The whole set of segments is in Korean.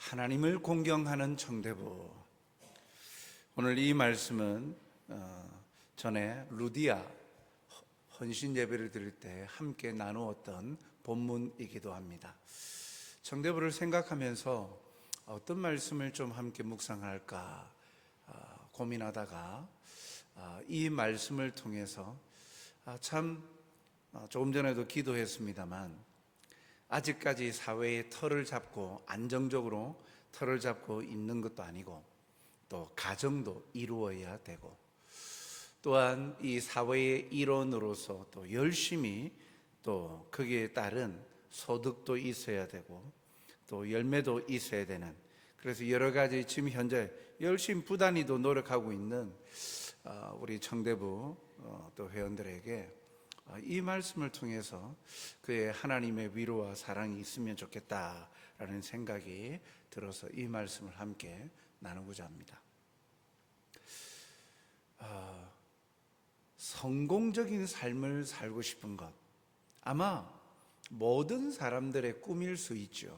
하나님을 공경하는 청대부. 오늘 이 말씀은 전에 루디아 헌신 예배를 드릴 때 함께 나누었던 본문이기도 합니다. 청대부를 생각하면서 어떤 말씀을 좀 함께 묵상할까 고민하다가 이 말씀을 통해서 참 조금 전에도 기도했습니다만 아직까지 사회의 털을 잡고 안정적으로 털을 잡고 있는 것도 아니고 또 가정도 이루어야 되고 또한 이 사회의 일원으로서 또 열심히 또 거기에 따른 소득도 있어야 되고 또 열매도 있어야 되는, 그래서 여러 가지 지금 현재 열심히 부단히도 노력하고 있는 우리 청대부 또 회원들에게 이 말씀을 통해서 그의 하나님의 위로와 사랑이 있으면 좋겠다라는 생각이 들어서 이 말씀을 함께 나누고자 합니다. 성공적인 삶을 살고 싶은 것, 아마 모든 사람들의 꿈일 수 있죠.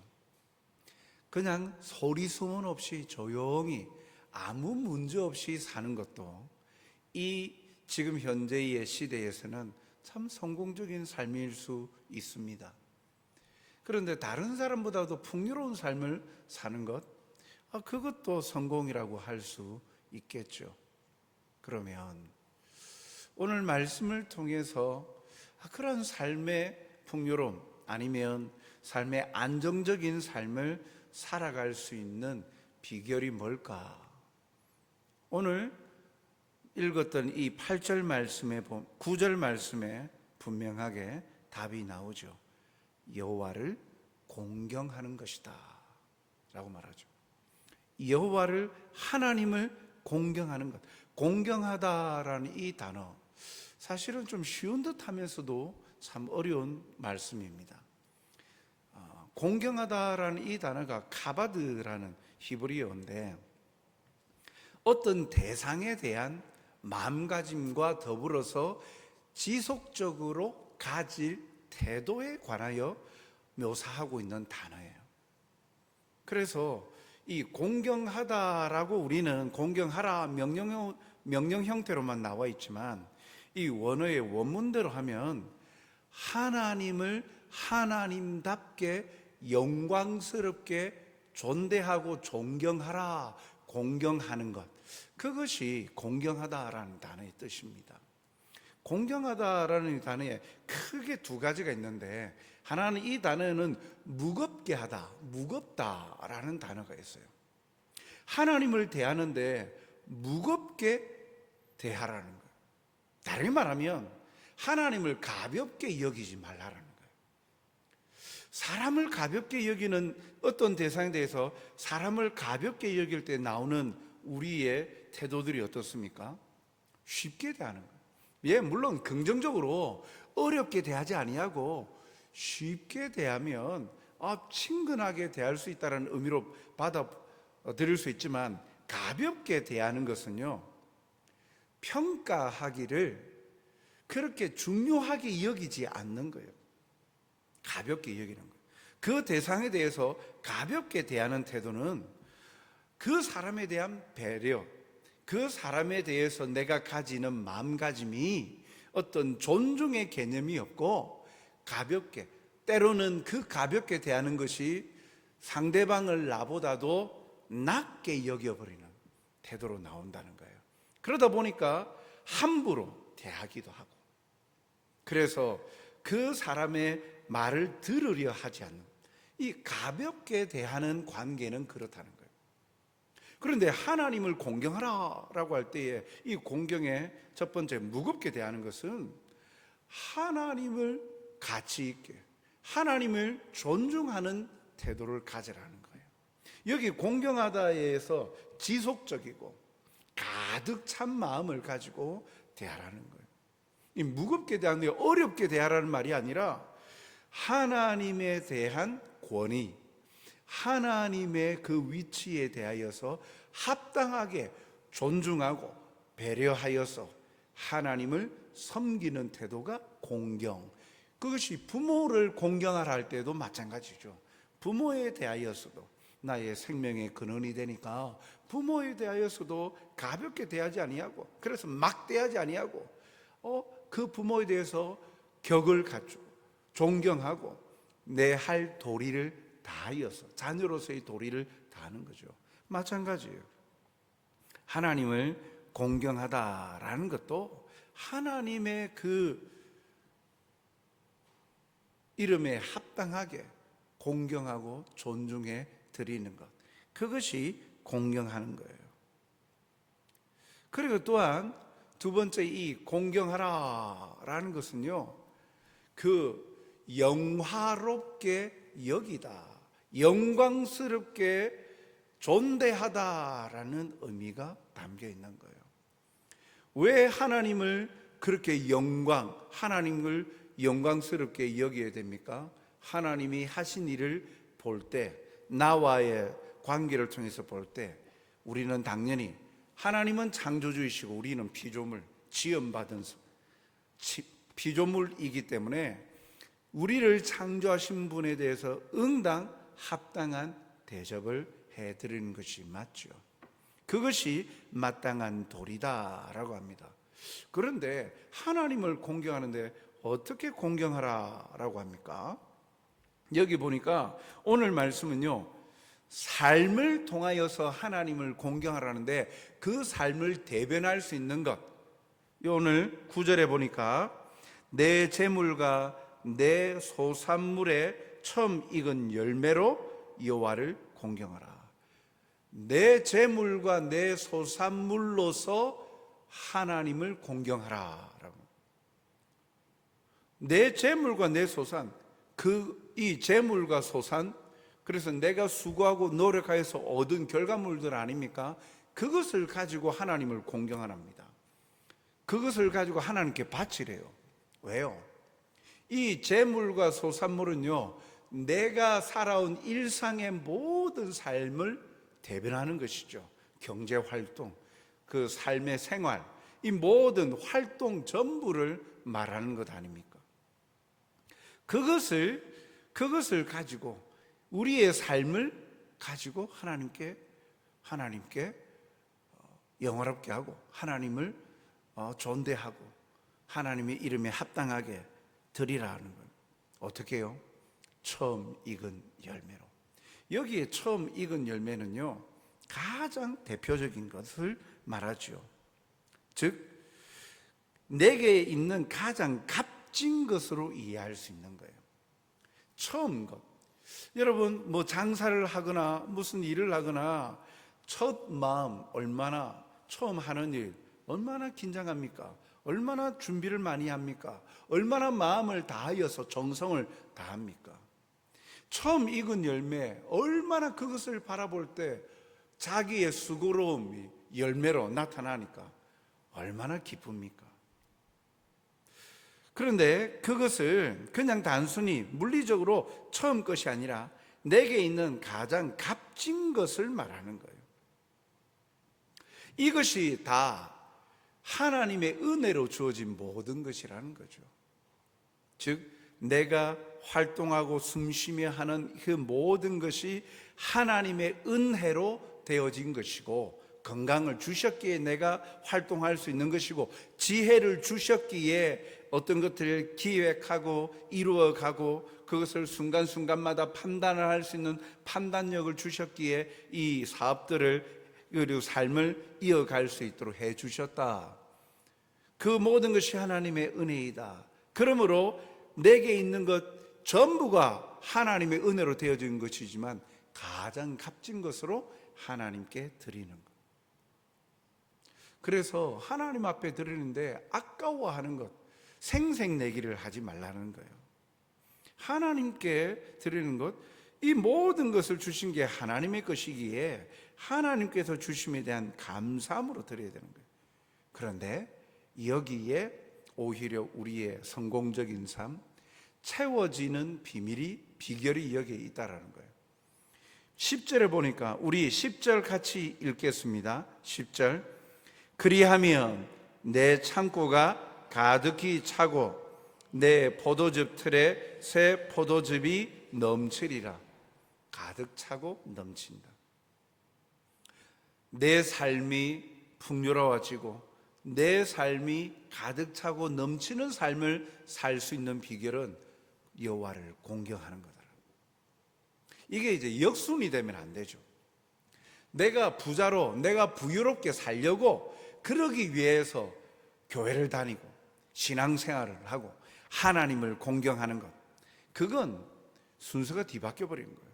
그냥 소리 소문 없이 조용히 아무 문제 없이 사는 것도 이 지금 현재의 시대에서는 참 성공적인 삶일 수 있습니다. 그런데 다른 사람보다도 풍요로운 삶을 사는 것, 그것도 성공이라고 할 수 있겠죠. 그러면 오늘 말씀을 통해서 그런 삶의 풍요로움 아니면 삶의 안정적인 삶을 살아갈 수 있는 비결이 뭘까? 오늘 읽었던 이 8절 말씀에 9절 말씀에 분명하게 답이 나오죠. 여호와를 공경하는 것이다 라고 말하죠. 여호와를, 하나님을 공경하는 것. 공경하다라는 이 단어, 사실은 좀 쉬운 듯 하면서도 참 어려운 말씀입니다. 공경하다라는 이 단어가 카바드라는 히브리어인데 어떤 대상에 대한 마음가짐과 더불어서 지속적으로 가질 태도에 관하여 묘사하고 있는 단어예요. 그래서 이 공경하다라고 우리는 공경하라 명령 형태로만 나와 있지만 이 원어의 원문대로 하면 하나님을 하나님답게 영광스럽게 존대하고 존경하라, 공경하는 것, 그것이 공경하다라는 단어의 뜻입니다. 공경하다라는 단어에 크게 두 가지가 있는데, 하나는 이 단어는 무겁게 하다, 무겁다라는 단어가 있어요. 하나님을 대하는데 무겁게 대하라는 거예요. 다르게 말하면 하나님을 가볍게 여기지 말라라는 거예요. 사람을 가볍게 여기는 어떤 대상에 대해서 사람을 가볍게 여길 때 나오는 우리의 태도들이 어떻습니까? 쉽게 대하는 거예요. 예, 물론 긍정적으로 어렵게 대하지 아니하고 쉽게 대하면 친근하게 대할 수 있다는 의미로 받아들일 수 있지만, 가볍게 대하는 것은요, 평가하기를 그렇게 중요하게 여기지 않는 거예요. 가볍게 여기는 거예요. 그 대상에 대해서 가볍게 대하는 태도는 그 사람에 대한 배려, 그 사람에 대해서 내가 가지는 마음가짐이 어떤 존중의 개념이 없고 가볍게, 때로는 그 가볍게 대하는 것이 상대방을 나보다도 낮게 여겨버리는 태도로 나온다는 거예요. 그러다 보니까 함부로 대하기도 하고, 그래서 그 사람의 말을 들으려 하지 않는 이 가볍게 대하는 관계는 그렇다는 거예요. 그런데 하나님을 공경하라라고 할 때에 이 공경의 첫 번째 무겁게 대하는 것은 하나님을 가치 있게, 하나님을 존중하는 태도를 가지라는 거예요. 여기 공경하다에서 지속적이고 가득 찬 마음을 가지고 대하라는 거예요. 이 무겁게 대하는 게 어렵게 대하라는 말이 아니라 하나님에 대한 권위, 하나님의 그 위치에 대하여서 합당하게 존중하고 배려하여서 하나님을 섬기는 태도가 공경. 그것이 부모를 공경하라 할 때도 마찬가지죠. 부모에 대하여서도 나의 생명의 근원이 되니까 부모에 대하여서도 가볍게 대하지 아니하고, 그래서 막 대하지 아니하고, 그 부모에 대해서 격을 갖추고 존경하고 내 할 도리를 다하여서 자녀로서의 도리를 다하는 거죠. 마찬가지예요. 하나님을 공경하다라는 것도 하나님의 그 이름에 합당하게 공경하고 존중해 드리는 것, 그것이 공경하는 거예요. 그리고 또한 두 번째, 이 공경하라라는 것은요, 그 영화롭게 여기다, 영광스럽게 존대하다라는 의미가 담겨 있는 거예요. 왜 하나님을 그렇게 하나님을 영광스럽게 여겨야 됩니까? 하나님이 하신 일을 볼 때, 나와의 관계를 통해서 볼 때, 우리는 당연히 하나님은 창조주이시고 우리는 피조물, 지음받은 피조물이기 때문에 우리를 창조하신 분에 대해서 응당 합당한 대접을 해드리는 것이 맞죠. 그것이 마땅한 도리다라고 합니다. 그런데 하나님을 공경하는데 어떻게 공경하라라고 합니까? 여기 보니까 오늘 말씀은요, 삶을 통하여서 하나님을 공경하라는데 그 삶을 대변할 수 있는 것, 오늘 9절에 보니까 내 재물과 내 소산물의 처음 익은 열매로 여호와를 공경하라. 내 재물과 내 소산물로서 하나님을 공경하라. 내 재물과 내 소산, 이 재물과 소산, 그래서 내가 수고하고 노력하여서 얻은 결과물들 아닙니까? 그것을 가지고 하나님을 공경합니다. 그것을 가지고 하나님께 바치래요. 왜요? 이 재물과 소산물은요, 내가 살아온 일상의 모든 삶을 대변하는 것이죠. 경제활동, 그 삶의 생활, 이 모든 활동 전부를 말하는 것 아닙니까? 그것을 가지고 우리의 삶을 가지고 하나님께 영화롭게 하고 하나님을 존대하고 하나님의 이름에 합당하게 드리라는 것. 어떻게 해요? 처음 익은 열매로. 여기에 처음 익은 열매는요, 가장 대표적인 것을 말하죠. 즉 내게 있는 가장 값진 것으로 이해할 수 있는 거예요. 처음 것. 여러분, 뭐 장사를 하거나 무슨 일을 하거나 첫 마음, 얼마나 처음 하는 일 얼마나 긴장합니까? 얼마나 준비를 많이 합니까? 얼마나 마음을 다하여서 정성을 다합니까? 처음 익은 열매, 얼마나 그것을 바라볼 때 자기의 수고로움이 열매로 나타나니까 얼마나 기쁩니까? 그런데 그것을 그냥 단순히 물리적으로 처음 것이 아니라 내게 있는 가장 값진 것을 말하는 거예요. 이것이 다 하나님의 은혜로 주어진 모든 것이라는 거죠. 즉 내가 활동하고 숨쉬며 하는 그 모든 것이 하나님의 은혜로 되어진 것이고, 건강을 주셨기에 내가 활동할 수 있는 것이고, 지혜를 주셨기에 어떤 것들을 기획하고 이루어가고 그것을 순간순간마다 판단을 할 수 있는 판단력을 주셨기에 이 사업들을, 그리고 삶을 이어갈 수 있도록 해주셨다. 그 모든 것이 하나님의 은혜이다. 그러므로 내게 있는 것 전부가 하나님의 은혜로 되어진 것이지만 가장 값진 것으로 하나님께 드리는 것. 그래서 하나님 앞에 드리는데 아까워하는 것, 생색내기를 하지 말라는 거예요. 하나님께 드리는 것, 이 모든 것을 주신 게 하나님의 것이기에 하나님께서 주심에 대한 감사함으로 드려야 되는 거예요. 그런데 여기에 오히려 우리의 성공적인 삶, 채워지는 비결이 여기에 있다라는 거예요. 10절에 보니까 우리 10절 같이 읽겠습니다. 10절. 그리하면 내 창고가 가득히 차고 내 포도즙 틀에 새 포도즙이 넘치리라. 가득 차고 넘친다. 내 삶이 풍요로워지고 내 삶이 가득 차고 넘치는 삶을 살 수 있는 비결은 여호와를 공경하는 거다. 이게 이제 역순이 되면 안 되죠. 내가 부자로, 내가 부유롭게 살려고 그러기 위해서 교회를 다니고 신앙생활을 하고 하나님을 공경하는 것, 그건 순서가 뒤바뀌어 버리는 거예요.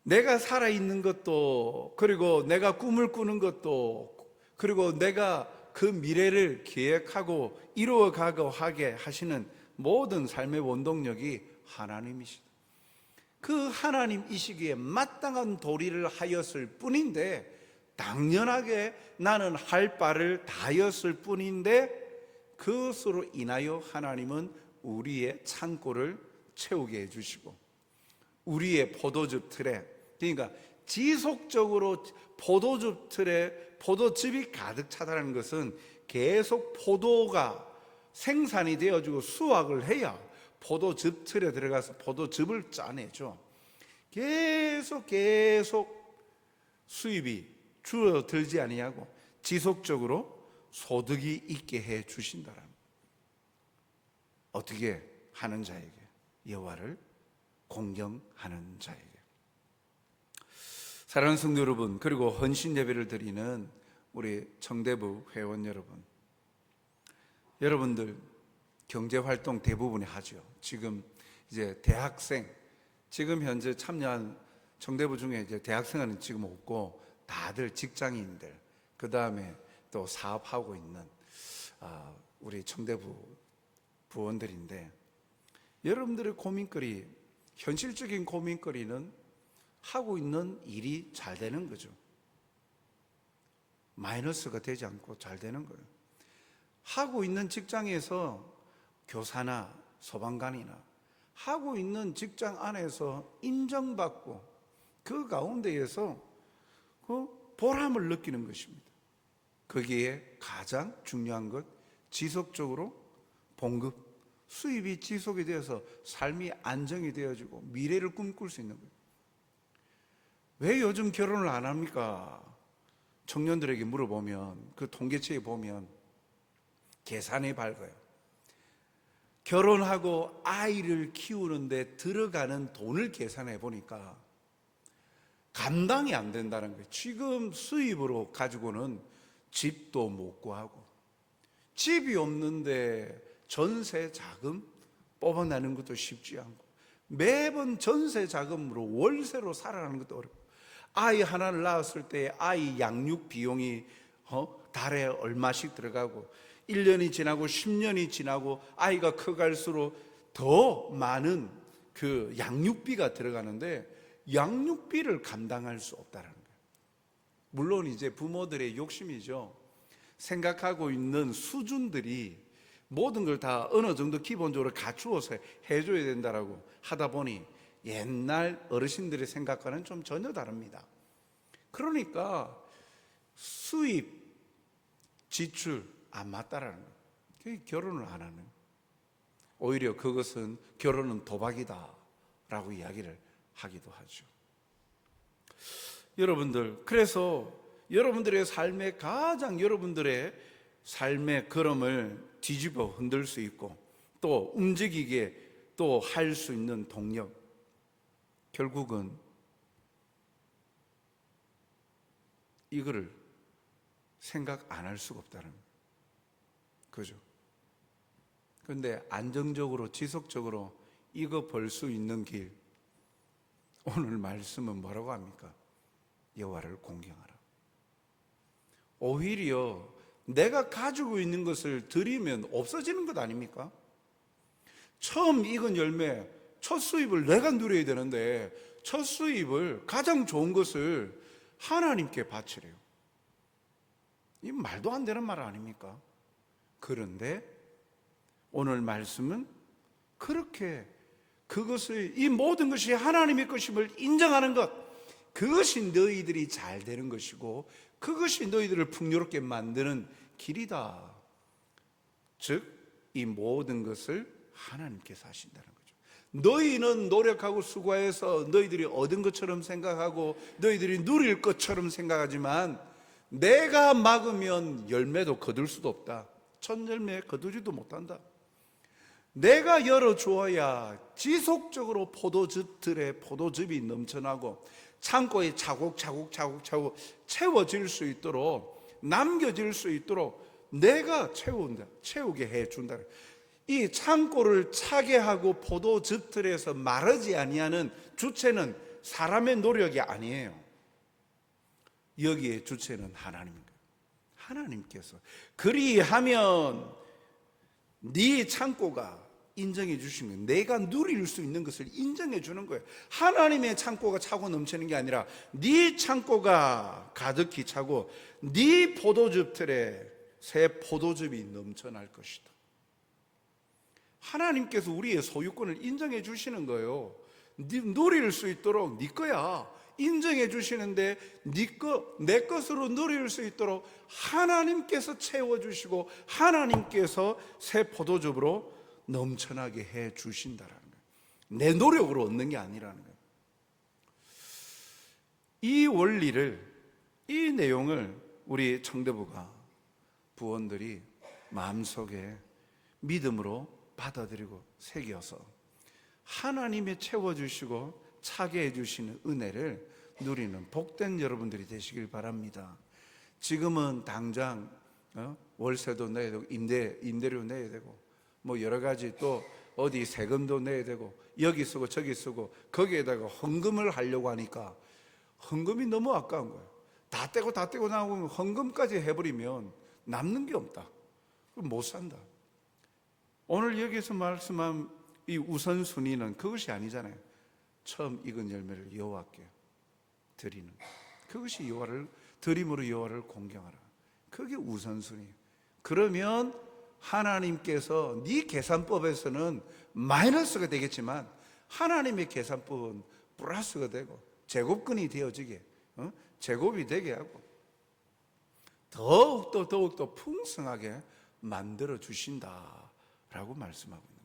내가 살아있는 것도, 그리고 내가 꿈을 꾸는 것도, 그리고 내가 그 미래를 계획하고 이루어가고 하게 하시는 모든 삶의 원동력이 하나님이시다. 그 하나님이시기에 마땅한 도리를 하였을 뿐인데, 당연하게 나는 할 바를 다하였을 뿐인데, 그것으로 인하여 하나님은 우리의 창고를 채우게 해주시고 우리의 포도즙 틀에, 그러니까 지속적으로 포도즙 틀에 포도즙이 가득 차다는 것은 계속 포도가 생산이 되어지고 수확을 해야 포도즙 틀에 들어가서 포도즙을 짜내죠. 계속 수입이 줄어들지 아니하고 지속적으로 소득이 있게 해 주신다는, 어떻게 하는 자에게? 여호와를 공경하는 자에게. 사랑하는 성도 여러분, 그리고 헌신 예배를 드리는 우리 청대부 회원 여러분, 여러분들 경제활동 대부분이 하죠. 지금 이제 대학생, 지금 현재 참여한 청대부 중에 이제 대학생은 지금 없고 다들 직장인들, 그 다음에 또 사업하고 있는 우리 청대부 부원들인데, 여러분들의 고민거리, 현실적인 고민거리는 하고 있는 일이 잘 되는 거죠. 마이너스가 되지 않고 잘 되는 거예요. 하고 있는 직장에서 교사나 소방관이나 하고 있는 직장 안에서 인정받고 그 가운데에서 그 보람을 느끼는 것입니다. 거기에 가장 중요한 것, 지속적으로 봉급, 수입이 지속이 되어서 삶이 안정이 되어지고 미래를 꿈꿀 수 있는 거예요. 왜 요즘 결혼을 안 합니까? 청년들에게 물어보면, 그 통계치에 보면 계산이 밝아요. 결혼하고 아이를 키우는데 들어가는 돈을 계산해 보니까 감당이 안 된다는 거예요. 지금 수입으로 가지고는 집도 못 구하고, 집이 없는데 전세 자금 뽑아내는 것도 쉽지 않고, 매번 전세 자금으로 월세로 살아가는 것도 어렵고, 아이 하나를 낳았을 때 아이 양육 비용이 달에 얼마씩 들어가고, 1년이 지나고 10년이 지나고 아이가 커갈수록 더 많은 그 양육비가 들어가는데 양육비를 감당할 수 없다는 거예요. 물론 이제 부모들의 욕심이죠. 생각하고 있는 수준들이 모든 걸 다 어느 정도 기본적으로 갖추어서 해줘야 된다라고 하다 보니 옛날 어르신들의 생각과는 좀 전혀 다릅니다. 그러니까 수입, 지출 안 맞다라는 거예요. 그게 결혼을 안 하는, 오히려 그것은 결혼은 도박이다라고 이야기를 하기도 하죠. 여러분들, 그래서 여러분들의 삶에 가장 여러분들의 삶의 걸음을 뒤집어 흔들 수 있고 또 움직이게 또 할 수 있는 동력, 결국은 이거를 생각 안 할 수가 없다는 거예요. 그죠? 그런데 안정적으로 지속적으로 이거 벌 수 있는 길, 오늘 말씀은 뭐라고 합니까? 여호와를 공경하라. 오히려 내가 가지고 있는 것을 드리면 없어지는 것 아닙니까? 처음 익은 열매, 첫 수입을 내가 누려야 되는데 첫 수입을, 가장 좋은 것을 하나님께 바치래요. 이 말도 안 되는 말 아닙니까? 그런데 오늘 말씀은 그렇게 그것을, 이 모든 것이 하나님의 것임을 인정하는 것, 그것이 너희들이 잘 되는 것이고 그것이 너희들을 풍요롭게 만드는 길이다. 즉 이 모든 것을 하나님께서 하신다는 거죠. 너희는 노력하고 수고해서 너희들이 얻은 것처럼 생각하고 너희들이 누릴 것처럼 생각하지만 내가 막으면 열매도 거둘 수도 없다. 첫 열매 거두지도 못한다. 내가 열어주어야 지속적으로 포도즙들에 포도즙이 넘쳐나고 창고에 차곡차곡 채워질 수 있도록, 남겨질 수 있도록 내가 채우게 해준다. 이 창고를 차게 하고 포도즙들에서 마르지 아니하는 주체는 사람의 노력이 아니에요. 여기에 주체는 하나님입니다. 하나님께서 그리하면 네 창고가 인정해 주신 거예요. 내가 누릴 수 있는 것을 인정해 주는 거예요. 하나님의 창고가 차고 넘치는 게 아니라 네 창고가 가득히 차고 네 포도즙틀에 새 포도즙이 넘쳐날 것이다. 하나님께서 우리의 소유권을 인정해 주시는 거예요. 누릴 수 있도록 네 거야 인정해 주시는데 내 것으로 누릴 수 있도록 하나님께서 채워주시고 하나님께서 새 포도즙으로 넘쳐나게 해 주신다라는 거예요. 내 노력으로 얻는 게 아니라는 거예요. 이 원리를, 이 내용을 우리 청대부가 부원들이 마음속에 믿음으로 받아들이고 새겨서 하나님의 채워주시고 차게 해주시는 은혜를 누리는 복된 여러분들이 되시길 바랍니다. 지금은 당장 월세도 내야 되고 임대료 내야 되고 뭐 여러 가지 또 어디 세금도 내야 되고 여기 쓰고 저기 쓰고 거기에다가 헌금을 하려고 하니까 헌금이 너무 아까운 거예요. 다 떼고 나오면 헌금까지 해버리면 남는 게 없다. 그럼 못 산다. 오늘 여기서 말씀한 이 우선순위는 그것이 아니잖아요. 처음 익은 열매를 여호와께 드리는 것. 그것이 여호와를 드림으로 여호와를 공경하라. 그게 우선순위예요. 그러면 하나님께서 네 계산법에서는 마이너스가 되겠지만 하나님의 계산법은 플러스가 되고 제곱근이 되어지게 제곱이 되게 하고 더욱더 풍성하게 만들어 주신다라고 말씀하고 있는 거예요.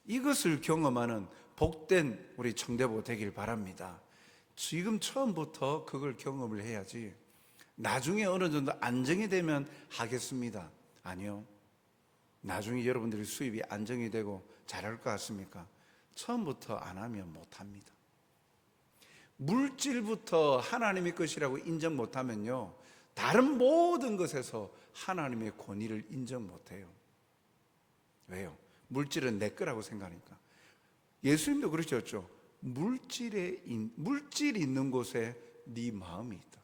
이것을 경험하는 복된 우리 청대보 되길 바랍니다. 지금 처음부터 그걸 경험을 해야지 나중에 어느 정도 안정이 되면 하겠습니다. 아니요. 나중에 여러분들이 수입이 안정이 되고 잘할 것 같습니까? 처음부터 안 하면 못합니다. 물질부터 하나님의 것이라고 인정 못하면요 다른 모든 것에서 하나님의 권위를 인정 못해요. 왜요? 물질은 내 거라고 생각하니까. 예수님도 그러셨죠. 물질 있는 곳에 네 마음이 있다.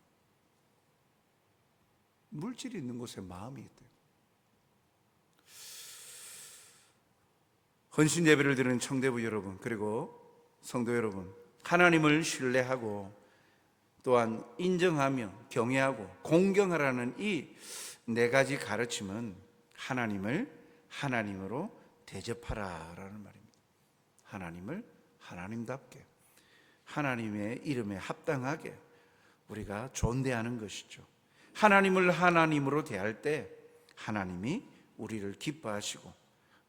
물질이 있는 곳에 마음이 있다. 헌신 예배를 드리는 청대부 여러분, 그리고 성도 여러분, 하나님을 신뢰하고 또한 인정하며 경외하고 공경하라는 이 네 가지 가르침은 하나님을 하나님으로 대접하라라는 말입니다. 하나님을 하나님답게 하나님의 이름에 합당하게 우리가 존대하는 것이죠. 하나님을 하나님으로 대할 때 하나님이 우리를 기뻐하시고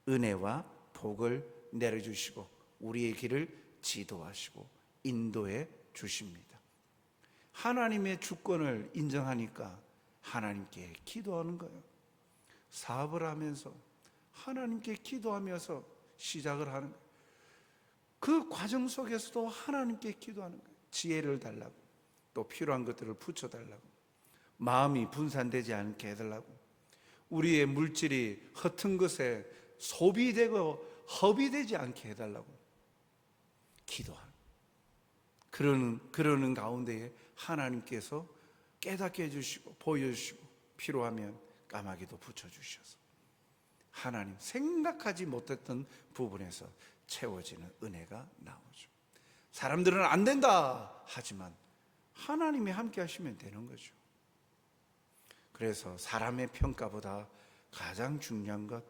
은혜와 복을 내려주시고 우리의 길을 지도하시고 인도해 주십니다. 하나님의 주권을 인정하니까 하나님께 기도하는 거예요. 사업을 하면서 하나님께 기도하면서 시작을 하는 거예요. 그 과정 속에서도 하나님께 기도하는 거예요. 지혜를 달라고, 또 필요한 것들을 붙여달라고, 마음이 분산되지 않게 해달라고, 우리의 물질이 허튼 것에 소비되고 허비되지 않게 해달라고 기도하는, 그러는 가운데에 하나님께서 깨닫게 해주시고 보여주시고 필요하면 까마귀도 붙여주셔서 하나님 생각하지 못했던 부분에서 채워지는 은혜가 나오죠. 사람들은 안 된다 하지만 하나님이 함께 하시면 되는 거죠. 그래서 사람의 평가보다 가장 중요한 것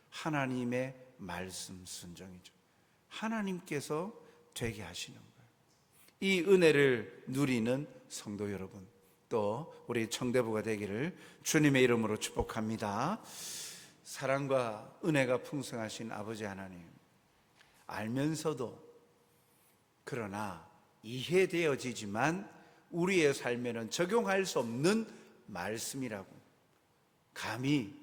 하나님의 말씀 순종이죠. 하나님께서 되게 하시는 거예요. 이 은혜를 누리는 성도 여러분, 또 우리 청대부가 되기를 주님의 이름으로 축복합니다. 사랑과 은혜가 풍성하신 아버지 하나님, 알면서도 그러나 이해되어지지만 우리의 삶에는 적용할 수 없는 말씀이라고 감히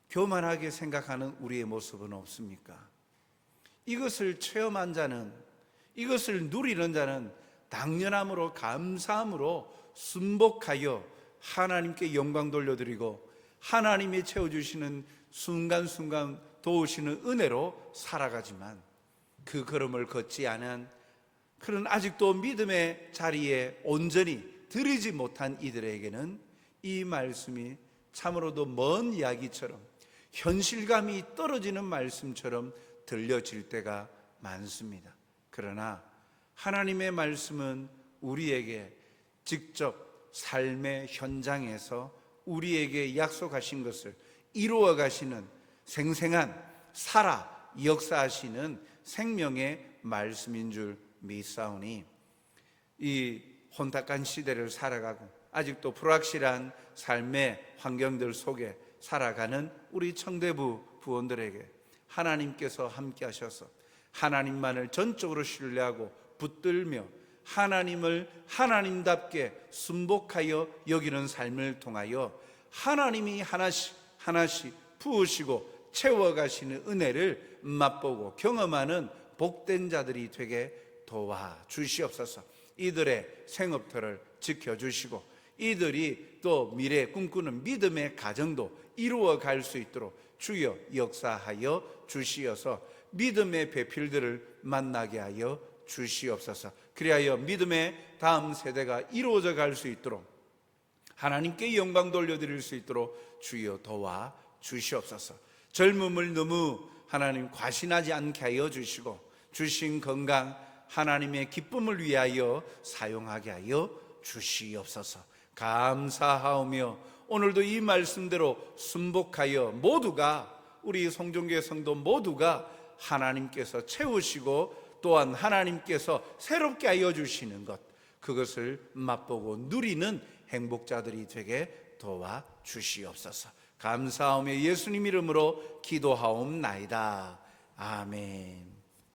교만하게 생각하는 우리의 모습은 없습니까? 이것을 체험한 자는, 이것을 누리는 자는 당연함으로 감사함으로 순복하여 하나님께 영광 돌려드리고 하나님이 채워주시는 순간순간 도우시는 은혜로 살아가지만 그 걸음을 걷지 않은 그런 아직도 믿음의 자리에 온전히 들이지 못한 이들에게는 이 말씀이 참으로도 먼 이야기처럼 현실감이 떨어지는 말씀처럼 들려질 때가 많습니다. 그러나 하나님의 말씀은 우리에게 직접 삶의 현장에서 우리에게 약속하신 것을 이루어 가시는 생생한 살아 역사하시는 생명의 말씀인 줄 믿사오니 이 혼탁한 시대를 살아가고 아직도 불확실한 삶의 환경들 속에 살아가는 우리 청대부 부원들에게 하나님께서 함께 하셔서 하나님만을 전적으로 신뢰하고 붙들며 하나님을 하나님답게 순복하여 여기는 삶을 통하여 하나님이 하나씩 하나씩 부으시고 채워가시는 은혜를 맛보고 경험하는 복된 자들이 되게 도와주시옵소서. 이들의 생업터를 지켜주시고 이들이 또 미래에 꿈꾸는 믿음의 가정도 이루어갈 수 있도록 주여 역사하여 주시어서 믿음의 배필들을 만나게 하여 주시옵소서. 그리하여 믿음의 다음 세대가 이루어져 갈 수 있도록 하나님께 영광 돌려드릴 수 있도록 주여 도와 주시옵소서. 젊음을 너무 하나님 과신하지 않게 하여 주시고 주신 건강 하나님의 기쁨을 위하여 사용하게 하여 주시옵소서. 감사하오며 오늘도 이 말씀대로 순복하여 모두가 우리 송종교회 성도 모두가 하나님께서 채우시고 또한 하나님께서 새롭게 하여 주시는 것 그것을 맛보고 누리는 행복자들이 되게 도와 주시옵소서. 감사하며 예수님 이름으로 기도하옵나이다. 아멘.